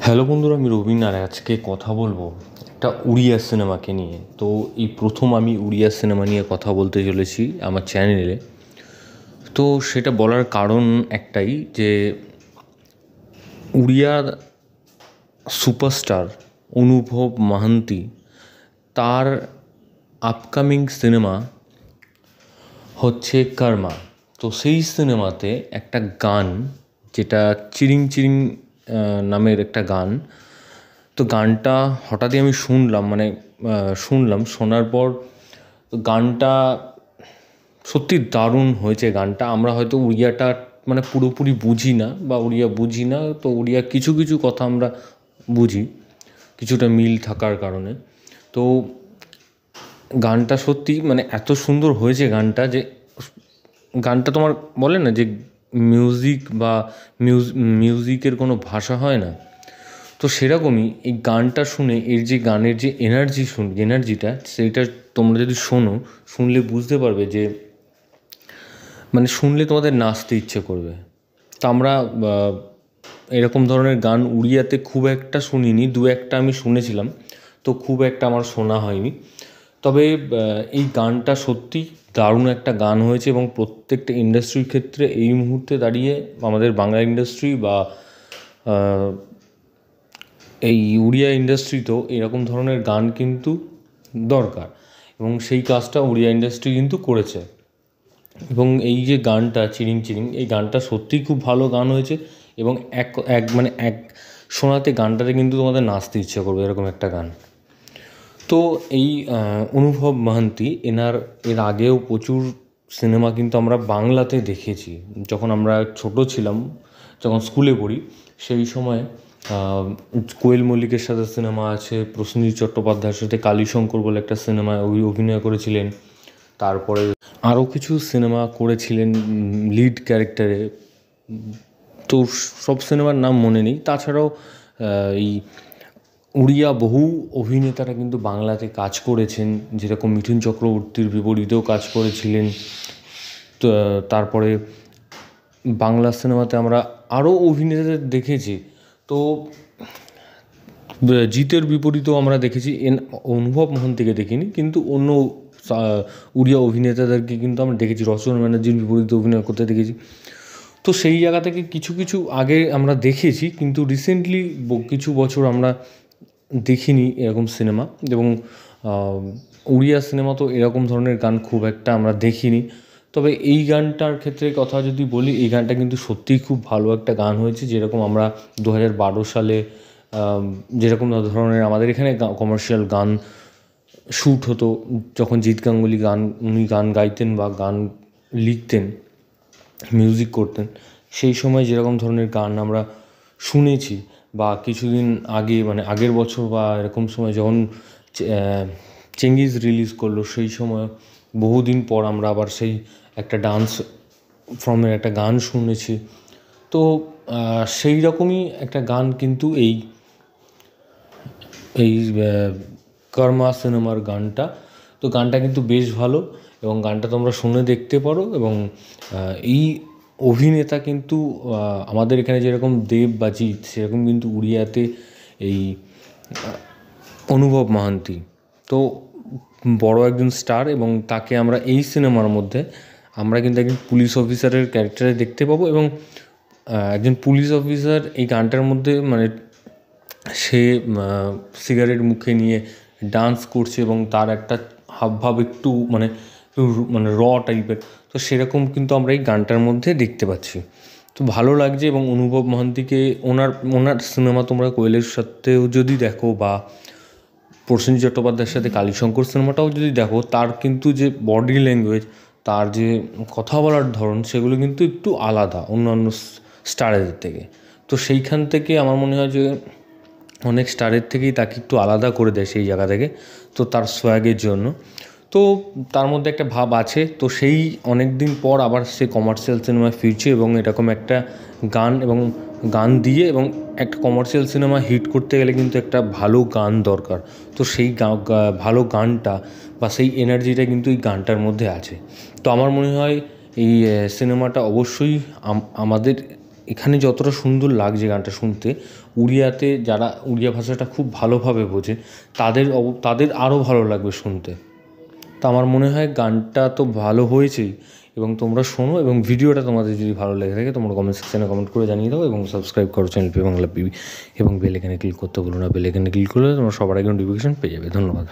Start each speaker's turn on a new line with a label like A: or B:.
A: Hello বন্ধুরা, আমি রবিন আর আজকে কথা বলবো একটা উড়িয়া সিনেমাকে নিয়ে। তো এই প্রথম আমি উড়িয়া সিনেমা নিয়ে কথা বলতে চলেছি আমার চ্যানেলে। তো সেটা বলার কারণ একটাই যে উড়িয়ার সুপারস্টার অনুভব মহান্তি, তার আপকামিং সিনেমা হচ্ছে কর্মা। তো সেই সিনেমাতে একটা গান, যেটা চিরিং চিরিং নামের একটা গান। তো গানটা হঠাৎই আমি শুনলাম, শোনার পর গানটা সত্যি দারুণ হয়েছে। গানটা আমরা হয়তো উড়িয়াটা পুরোপুরি বুঝি না বা উড়িয়া বুঝি না, তো উড়িয়া কিছু কিছু কথা আমরা বুঝি কিছুটা মিল থাকার কারণে। তো গানটা সত্যি এত সুন্দর হয়েছে গানটা, যে গানটা তোমার বলে না যে মিউজিক বা মিউজিকের কোনো ভাষা হয় না। তো সেরকমই এই গানটা শুনে এর যে গানের যে এনার্জিটা সেইটা তোমরা যদি শুনলে বুঝতে পারবে যে শুনলে তোমাদের নাচতে ইচ্ছে করবে। তো আমরা এরকম ধরনের গান উড়িয়াতে খুব একটা শুনিনি, দু একটা আমি শুনেছিলাম, তো খুব একটা আমার শোনা হয়নি। তবে এই গানটা সত্যি দারুণ একটা গান হয়েছে এবং প্রত্যেকটা ইন্ডাস্ট্রির ক্ষেত্রে এই মুহূর্তে দাঁড়িয়ে আমাদের বাংলা ইন্ডাস্ট্রি বা এই উড়িয়া ইন্ডাস্ট্রিতেও এরকম ধরনের গান কিন্তু দরকার, এবং সেই কাজটা উড়িয়া ইন্ডাস্ট্রি কিন্তু করেছে। এবং এই যে গানটা চিরিং চিরিং, এই গানটা সত্যিই খুব ভালো গান হয়েছে এবং এক এক মানে এক শোনাতে গানটাতে কিন্তু তোমাদের নাচতে ইচ্ছে করবে, এরকম একটা গান। তো এই অনুভব মহান্তি এর আগেও প্রচুর সিনেমা কিন্তু আমরা বাংলাতে দেখেছি। যখন আমরা ছোট ছিলাম, যখন স্কুলে পড়ি, সেই সময় কোয়েল মল্লিকের সাথে সিনেমা আছে, প্রসেনজিৎ চট্টোপাধ্যায়ের সাথে কালীশঙ্কর বলে একটা সিনেমায় অভিনয় করেছিলেন। তারপরে আরও কিছু সিনেমা করেছিলেন লিড ক্যারেক্টারে, তো সব সিনেমার নাম মনে নেই। তাছাড়াও এই উড়িয়া বহু অভিনেতারা কিন্তু বাংলাতে কাজ করেছেন, যেরকম মিঠুন চক্রবর্তীর বিপরীতেও কাজ করেছিলেন। তো তারপরে বাংলা সিনেমাতে আমরা আরও অভিনেতাদের দেখেছি। তো জিতের বিপরীতেও আমরা দেখেছি, অনুভব মহান্তিকে দেখিনি, কিন্তু অন্য উড়িয়া অভিনেতাদেরকে কিন্তু আমরা দেখেছি, রচনা ব্যানার্জির বিপরীতে অভিনয় করতে দেখেছি। তো সেই জায়গা থেকে কিছু কিছু আগে আমরা দেখেছি, কিন্তু রিসেন্টলি কিছু বছর আমরা দেখিনি এরকম সিনেমা। এবং উড়িয়া সিনেমা তো এরকম ধরনের গান খুব একটা আমরা দেখিনি। তবে এই গানটার ক্ষেত্রে কথা যদি বলি, এই গানটা কিন্তু সত্যিই খুব ভালো একটা গান হয়েছে। যেরকম আমরা 2012 সালে যেরকম ধরনের আমাদের এখানে কমার্শিয়াল গান শ্যুট হতো, যখন জিৎ গাঙ্গুলি উনি গান গাইতেন বা গান লিখতেন, মিউজিক করতেন, সেই সময় যেরকম ধরনের গান আমরা শুনেছি, বা কিছুদিন আগে আগের বছর বা এরকম সময় যখন চেঙ্গিজ রিলিজ করলো, সেই সময় বহুদিন পর আমরা আবার সেই একটা ডান্স ফর্মের একটা গান শুনেছি। তো সেই রকমই একটা গান কিন্তু এই কর্মা সিনেমার গানটা। তো গানটা কিন্তু বেশ ভালো, এবং গানটা তোমরা শুনে দেখতে পারো। এবং এই অভিনেতা কিন্তু আমাদের এখানে যেরকম দেব বা জিৎ, সেরকম কিন্তু উড়িয়াতে এই অনুভব মহান্তি তো বড় একজন স্টার, এবং তাকে আমরা এই সিনেমার মধ্যে আমরা কিন্তু একজন পুলিশ অফিসারের ক্যারেক্টারে দেখতে পাবো। এবং একজন পুলিশ অফিসার এই গানটার মধ্যে সে সিগারেট মুখে নিয়ে ডান্স করছে, এবং তার একটা হাবভাব একটু র টাইপের, তো সেরকম কিন্তু আমরা এই গানটার মধ্যে দেখতে পাচ্ছি। তো ভালো লাগছে। এবং অনুভব মহান্তিকে ওনার সিনেমা তোমরা কোয়েলের সাথেও যদি দেখো, বা প্রসেনজিৎ চট্টোপাধ্যায়ের সাথে কালীশঙ্কর সিনেমাটাও যদি দেখো, তার কিন্তু যে বডি ল্যাঙ্গুয়েজ, তার যে কথা বলার ধরন, সেগুলো কিন্তু একটু আলাদা অন্যান্য স্টারের থেকে। তো সেইখান থেকে আমার মনে হয় যে অনেক স্টারের থেকেই তাকে একটু আলাদা করে দেয় সেই জায়গা থেকে, তো তার সোয়াগের জন্য। তো তার মধ্যে একটা ভাব আছে। তো সেই অনেক দিন পর আবার সে কমার্শিয়াল সিনেমায় ফিরছে, এবং এরকম একটা গান দিয়ে, এবং একটা কমার্শিয়াল সিনেমা হিট করতে গেলে কিন্তু একটা ভালো গান দরকার। তো সেই ভালো গানটা বা সেই এনার্জিটা কিন্তু এই গানটার মধ্যে আছে। তো আমার মনে হয় এই সিনেমাটা অবশ্যই আমাদের এখানে যতটা সুন্দর লাগছে গানটা শুনতে, উড়িয়াতে যারা উড়িয়া ভাষাটা খুব ভালোভাবে বোঝে তাদের আরও ভালো লাগবে শুনতে। তো আমার মনে হয় গানটা তো ভালো হয়েছেই, এবং তোমরা শোনো, এবং ভিডিওটা তোমাদের যদি ভালো লেগে থাকে তোমরা কমেন্ট সেকশানে কমেন্ট করে জানিয়ে দাও, এবং সাবস্ক্রাইব করো চ্যানেল পি বাংলা পিবি, এবং বেল আইকনে ক্লিক করতে ভুলো না। বেল আইকনে ক্লিক করলে তোমরা সবার আগে নোটিফিকেশন পেয়ে যাবে। ধন্যবাদ।